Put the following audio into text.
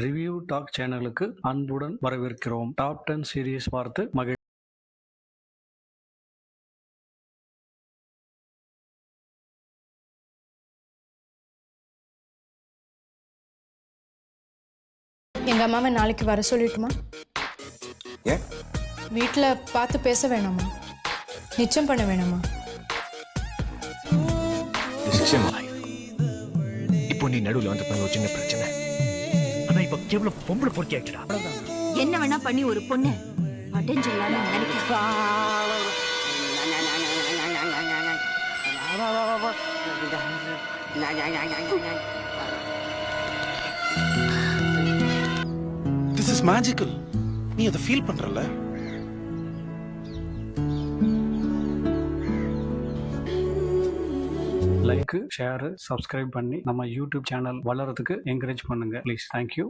Review talk சேனலுக்கு அன்புடன் வரவேற்கிறோம். டாப் 10 சீரிஸ் பார்த்து மகிழ். எங்க அம்மாவை நாளைக்கு வர சொல்லிட்டுமா? ஏன்? வீட்டில் பார்த்து பேச வேணாமா? நிச்சயம் பண்ண வேணாமா? இப்போ நீ நடுவில் வந்து பண்ண ஒரு சின்ன பிரச்சனை. ஆனா இப்ப கேவலம் பொம்பளை பொறுக்கி ஆயிடுடா. என்ன வேணா பண்ணி ஒரு பொண்ணு அடைஞ்சலான்னு This is magical. நீ அதை ஃபீல் பண்றல? லைக், ஷேர், சப்ஸ்கிரைப் பண்ணி நம்ம யூடியூப் சேனல் வளர்றதுக்கு என்கரேஜ் பண்ணுங்க ப்ளீஸ். தேங்க்யூ.